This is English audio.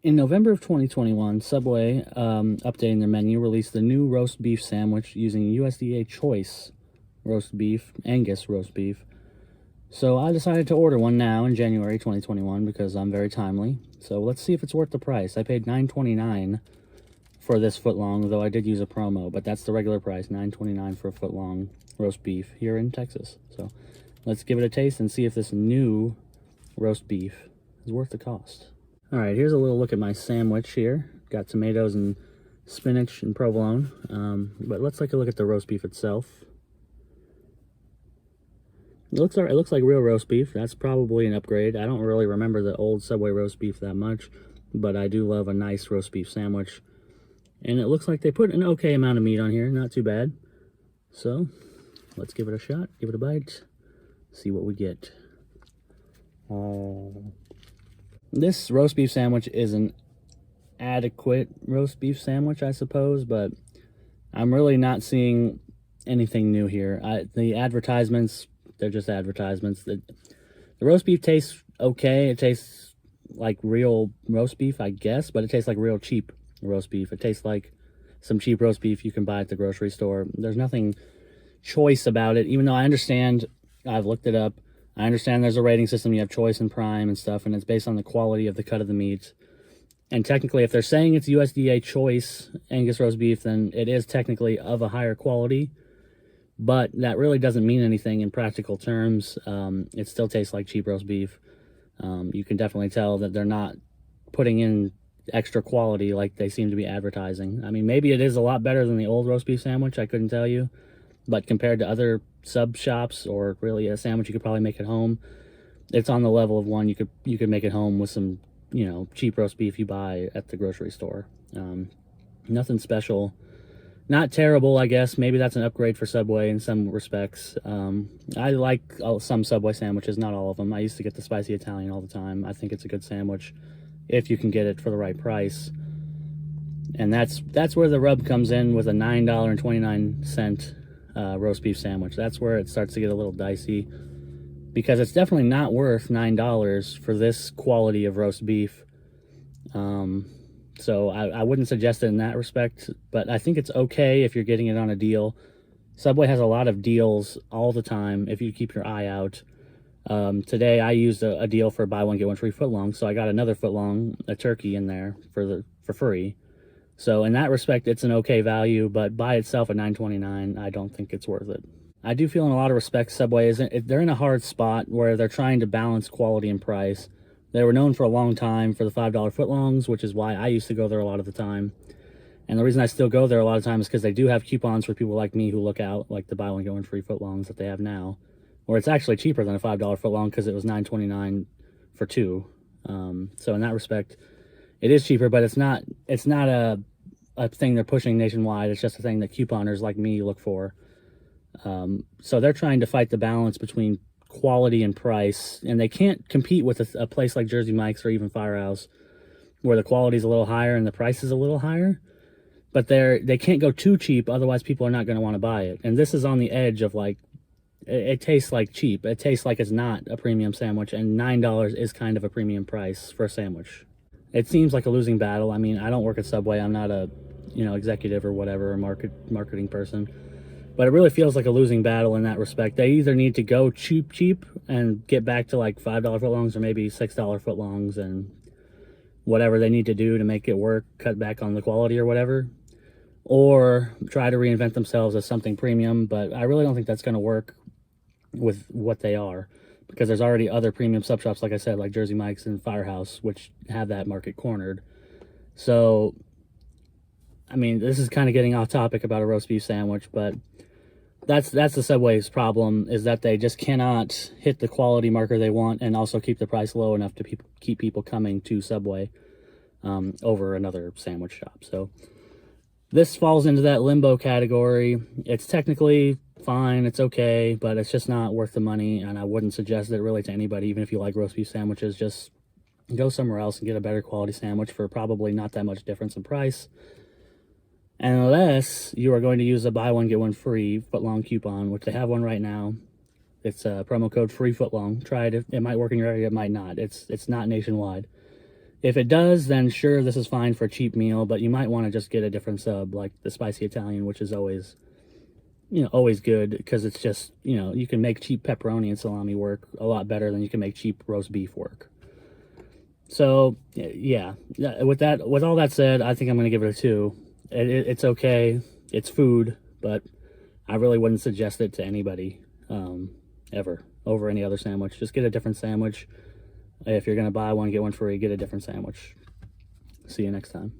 In November of 2021, Subway, updating their menu, released the new roast beef sandwich using USDA Choice Roast Beef, Angus Roast Beef. So I decided to order one now in January 2021 because I'm very timely. So let's see if it's worth the price. I paid $9.29 for this footlong, though I did use a promo, but that's the regular price, $9.29 for a footlong roast beef here in Texas. So let's give it a taste and see if this new roast beef is worth the cost. All right, here's a little look at my sandwich here. Got tomatoes and spinach and provolone. But let's take a look at the roast beef itself. It looks like real roast beef. That's probably an upgrade. I don't really remember the old Subway roast beef that much, but I do love a nice roast beef sandwich. And it looks like they put an okay amount of meat on here, not too bad. So let's give it a shot, give it a bite, see what we get. This roast beef sandwich is an adequate roast beef sandwich, I suppose, but I'm really not seeing anything new here. The advertisements, they're just advertisements. The roast beef tastes okay. It tastes like real roast beef, I guess, but it tastes like real cheap roast beef. It tastes like some cheap roast beef you can buy at the grocery store. There's nothing choice about it, even though I understand, I've looked it up, I understand there's a rating system. You have Choice and Prime and stuff, and it's based on the quality of the cut of the meat. And technically, if they're saying it's USDA Choice Angus Roast Beef, then it is technically of a higher quality. But that really doesn't mean anything in practical terms. It still tastes like cheap roast beef. You can definitely tell that they're not putting in extra quality like they seem to be advertising. I mean, maybe it is a lot better than the old roast beef sandwich. I couldn't tell you. But compared to other sub shops or really a sandwich you could probably make at home, it's on the level of one you could make at home with some, cheap roast beef you buy at the grocery store. Nothing special. Not terrible, I guess. Maybe that's an upgrade for Subway in some respects. I like some Subway sandwiches, not all of them. I used to get the spicy Italian all the time. I think it's a good sandwich if you can get it for the right price. And that's where the rub comes in with a $9.29 roast beef sandwich. That's where it starts to get a little dicey, because it's definitely not worth $9 for this quality of roast beef. So I wouldn't suggest it in that respect, but I think it's okay if you're getting it on a deal. Subway has a lot of deals all the time if you keep your eye out. Today I used a deal for buy one get one free footlong, so I got another footlong, a turkey in there for free. So in that respect, it's an okay value, but by itself at $9.29, I don't think it's worth it. I do feel in a lot of respects Subway they're in a hard spot where they're trying to balance quality and price. They were known for a long time for the $5 footlongs, which is why I used to go there a lot of the time. And the reason I still go there a lot of times is because they do have coupons for people like me who look out, like the buy one get one free footlongs that they have now, where it's actually cheaper than a $5 footlong because it was $9.29 for two. So in that respect, it is cheaper, but it's not a thing they're pushing nationwide. It's just a thing that couponers like me look for. So they're trying to fight the balance between quality and price, and they can't compete with a place like Jersey Mike's or even Firehouse, where the quality is a little higher and the price is a little higher. But they can't go too cheap, otherwise people are not going to want to buy it. And this is on the edge of like, it tastes like cheap. It tastes like it's not a premium sandwich, and $9 is kind of a premium price for a sandwich. It seems like a losing battle. I mean, I don't work at Subway. I'm not a executive or whatever, a marketing person. But it really feels like a losing battle in that respect. They either need to go cheap and get back to like $5 footlongs or maybe $6 footlongs and whatever they need to do to make it work, cut back on the quality or whatever, or try to reinvent themselves as something premium. But I really don't think that's going to work with what they are, because there's already other premium sub shops, like I said, like Jersey Mike's and Firehouse, which have that market cornered. So, I mean, this is kind of getting off topic about a roast beef sandwich, but that's the Subway's problem, is that they just cannot hit the quality marker they want and also keep the price low enough to keep people coming to Subway over another sandwich shop. So this falls into that limbo category. It's technically fine, it's okay, but it's just not worth the money, and I wouldn't suggest it really to anybody. Even if you like roast beef sandwiches, just go somewhere else and get a better quality sandwich for probably not that much difference in price, unless you are going to use a buy one get one free footlong coupon, which they have one right now. It's a promo code free footlong. Try it. It might work in your area, it might not. It's not nationwide. If it does, then sure, this is fine for a cheap meal, but you might want to just get a different sub, like the spicy Italian, which is always, always good, because it's just, you can make cheap pepperoni and salami work a lot better than you can make cheap roast beef work. So yeah, with all that said, I think I'm going to give it a 2. It's okay. It's food, but I really wouldn't suggest it to anybody ever over any other sandwich. Just get a different sandwich. If you're going to buy one, get one free, get a different sandwich. See you next time.